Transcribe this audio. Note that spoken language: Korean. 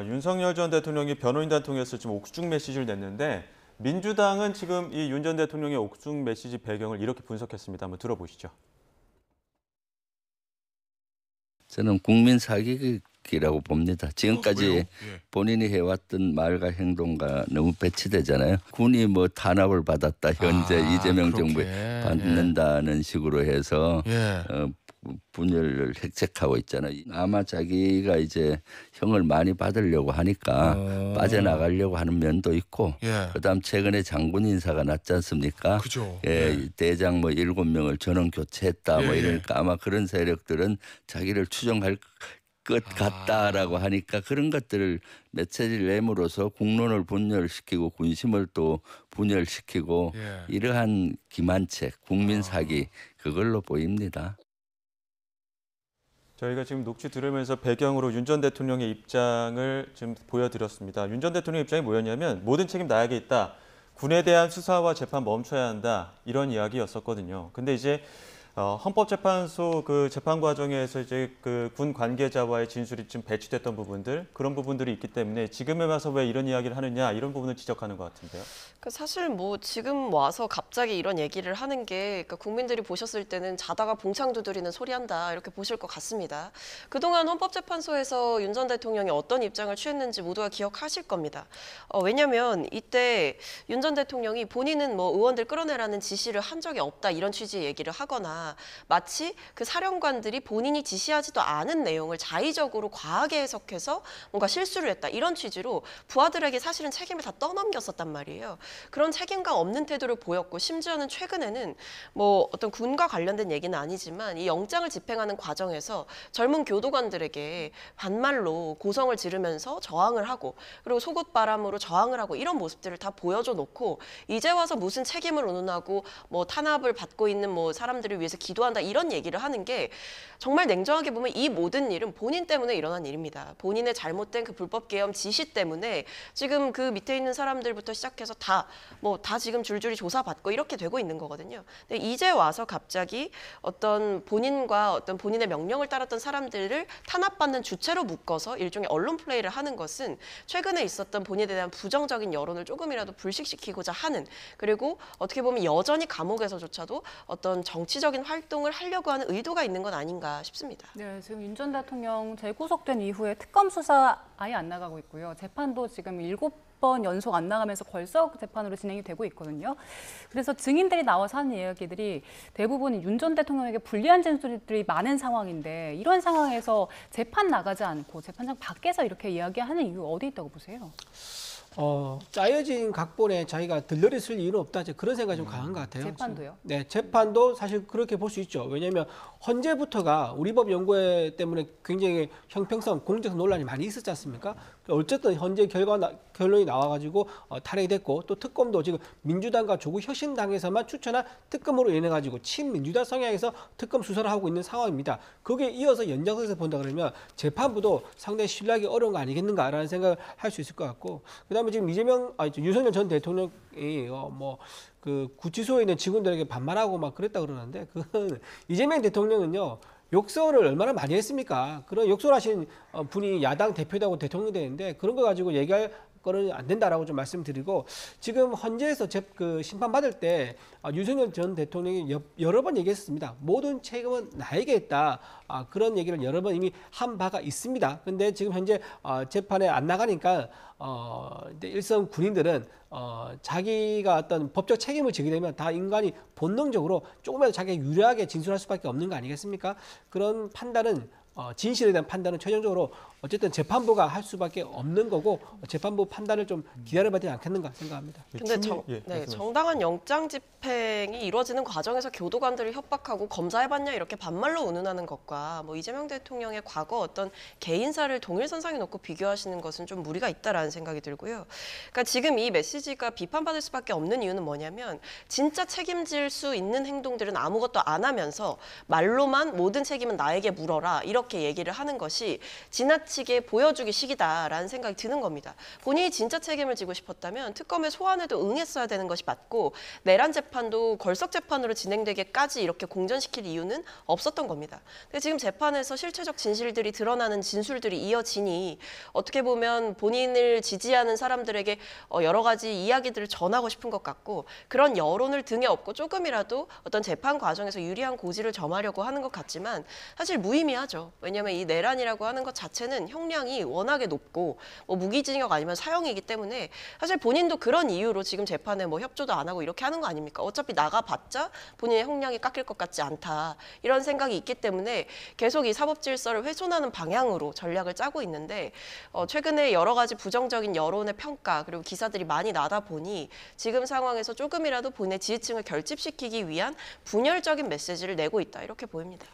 윤석열 전 대통령이 변호인단 통해서 지금 옥중 메시지를 냈는데 민주당은 지금 이 윤 전 대통령의 옥중 메시지 배경을 이렇게 분석했습니다. 한번 들어보시죠. 저는 국민 사기극이라고 봅니다. 지금까지 왜요? 예. 본인이 해왔던 말과 행동과 너무 배치되잖아요. 군이 뭐 탄압을 받았다. 현재 이재명 정부에 그렇게. 받는다는 식으로 해서 예. 분열을 획책하고 있잖아요. 아마 자기가 이제 형을 많이 받으려고 하니까 빠져나가려고 하는 면도 있고 예. 그다음 최근에 장군 인사가 났지 않습니까? 그죠. 예, 대장 뭐 7명을 전원 교체했다 뭐 예, 예. 이러니까 아마 그런 세력들은 자기를 추종할 것 같다라고 하니까 그런 것들을 메시지를 내므로써 국론을 분열시키고 군심을 또 분열시키고 예. 이러한 기만책, 국민 사기 그걸로 보입니다. 저희가 지금 녹취 들으면서 배경으로 윤 전 대통령의 입장을 지금 보여드렸습니다. 윤 전 대통령의 입장이 뭐였냐면 모든 책임 나에게 있다. 군에 대한 수사와 재판 멈춰야 한다. 이런 이야기였었거든요. 근데 이제 헌법재판소 그 재판 과정에서 이제 그 군 관계자와의 진술이 좀 배치됐던 부분들 그런 부분들이 있기 때문에 지금에 와서 왜 이런 이야기를 하느냐 이런 부분을 지적하는 것 같은데요. 사실 뭐 지금 와서 갑자기 이런 얘기를 하는 게 그러니까 국민들이 보셨을 때는 자다가 봉창 두드리는 소리한다 이렇게 보실 것 같습니다. 그동안 헌법재판소에서 윤 전 대통령이 어떤 입장을 취했는지 모두가 기억하실 겁니다. 왜냐하면 이때 윤 전 대통령이 본인은 뭐 의원들 끌어내라는 지시를 한 적이 없다 이런 취지의 얘기를 하거나 마치 그 사령관들이 본인이 지시하지도 않은 내용을 자의적으로 과하게 해석해서 뭔가 실수를 했다 이런 취지로 부하들에게 사실은 책임을 다 떠넘겼었단 말이에요. 그런 책임감 없는 태도를 보였고 심지어는 최근에는 뭐 어떤 군과 관련된 얘기는 아니지만 이 영장을 집행하는 과정에서 젊은 교도관들에게 반말로 고성을 지르면서 저항을 하고 그리고 속옷바람으로 저항을 하고 이런 모습들을 다 보여줘 놓고 이제 와서 무슨 책임을 운운하고 뭐 탄압을 받고 있는 뭐 사람들을 위해서 기도한다 이런 얘기를 하는 게 정말 냉정하게 보면 이 모든 일은 본인 때문에 일어난 일입니다. 본인의 잘못된 그 불법 계엄 지시 때문에 지금 그 밑에 있는 사람들부터 시작해서 다 지금 줄줄이 조사받고 이렇게 되고 있는 거거든요. 근데 이제 와서 갑자기 어떤 본인과 어떤 본인의 명령을 따랐던 사람들을 탄압받는 주체로 묶어서 일종의 언론 플레이를 하는 것은 최근에 있었던 본인에 대한 부정적인 여론을 조금이라도 불식시키고자 하는 그리고 어떻게 보면 여전히 감옥에서조차도 어떤 정치적인 활동을 하려고 하는 의도가 있는 건 아닌가 싶습니다. 네, 지금 윤 전 대통령 재구속된 이후에 특검 수사 아예 안 나가고 있고요. 재판도 지금 7번 연속 안 나가면서 걸석 재판으로 진행이 되고 있거든요. 그래서 증인들이 나와서 하는 이야기들이 대부분 윤 전 대통령에게 불리한 진술들이 많은 상황인데 이런 상황에서 재판 나가지 않고 재판장 밖에서 이렇게 이야기하는 이유 어디 있다고 보세요? 짜여진 각본에 자기가 들러리 쓸 이유는 없다. 그런 생각이 좀 강한 것 같아요. 재판도요? 네, 재판도 사실 그렇게 볼 수 있죠. 왜냐하면 헌재부터가 우리 법 연구회 때문에 굉장히 형평성, 공정성 논란이 많이 있었지 않습니까? 어쨌든 헌재 결론이 나와가지고 탄핵이 됐고 또 특검도 지금 민주당과 조국 혁신당에서만 추천한 특검으로 인해가지고 친민주당 성향에서 특검 수사를 하고 있는 상황입니다. 거기에 이어서 연장선에서 본다 그러면 재판부도 상당히 신뢰하기 어려운 거 아니겠는가라는 생각을 할 수 있을 것 같고 그다음에 지금 윤석열 전 대통령이 그 구치소에 있는 직원들에게 반말하고 막 그랬다 그러는데 그건 이재명 대통령은요. 욕설을 얼마나 많이 했습니까? 그런 욕설하신 분이 야당 대표다고 대통령이 되는데 그런 거 가지고 얘기할 거는 안 된다라고 좀 말씀드리고 지금 헌재에서 그 심판받을 때 윤석열 전 대통령이 여러 번 얘기했습니다. 모든 책임은 나에게 있다. 그런 얘기를 여러 번 이미 한 바가 있습니다. 근데 지금 현재 재판에 안 나가니까 일선 군인들은 자기가 어떤 법적 책임을 지게 되면 다 인간이 본능적으로 조금이라도 자기가 유리하게 진술할 수밖에 없는 거 아니겠습니까? 그런 판단은 진실에 대한 판단은 최종적으로 어쨌든 재판부가 할 수밖에 없는 거고 재판부 판단을 좀 기다려봐야 되지 않겠는가 생각합니다. 근데 정당한 영장 집행이 이루어지는 과정에서 교도관들을 협박하고 검사해봤냐 이렇게 반말로 운운하는 것과 뭐 이재명 대통령의 과거 어떤 개인사를 동일선상에 놓고 비교하시는 것은 좀 무리가 있다라는 생각이 들고요. 그러니까 지금 이 메시지가 비판받을 수밖에 없는 이유는 뭐냐면 진짜 책임질 수 있는 행동들은 아무것도 안 하면서 말로만 모든 책임은 나에게 물어라 이런 이렇게 얘기를 하는 것이 지나치게 보여주기식이다라는 생각이 드는 겁니다. 본인이 진짜 책임을 지고 싶었다면 특검의 소환에도 응했어야 되는 것이 맞고 내란 재판도 걸석 재판으로 진행되게까지 이렇게 공전시킬 이유는 없었던 겁니다. 근데 지금 재판에서 실체적 진실들이 드러나는 진술들이 이어지니 어떻게 보면 본인을 지지하는 사람들에게 여러 가지 이야기들을 전하고 싶은 것 같고 그런 여론을 등에 업고 조금이라도 어떤 재판 과정에서 유리한 고지를 점하려고 하는 것 같지만 사실 무의미하죠. 왜냐하면 이 내란이라고 하는 것 자체는 형량이 워낙에 높고 무기징역 아니면 사형이기 때문에 사실 본인도 그런 이유로 지금 재판에 협조도 안 하고 이렇게 하는 거 아닙니까? 어차피 나가봤자 본인의 형량이 깎일 것 같지 않다. 이런 생각이 있기 때문에 계속 이 사법 질서를 훼손하는 방향으로 전략을 짜고 있는데 최근에 여러 가지 부정적인 여론의 평가 그리고 기사들이 많이 나다 보니 지금 상황에서 조금이라도 본인의 지지층을 결집시키기 위한 분열적인 메시지를 내고 있다. 이렇게 보입니다.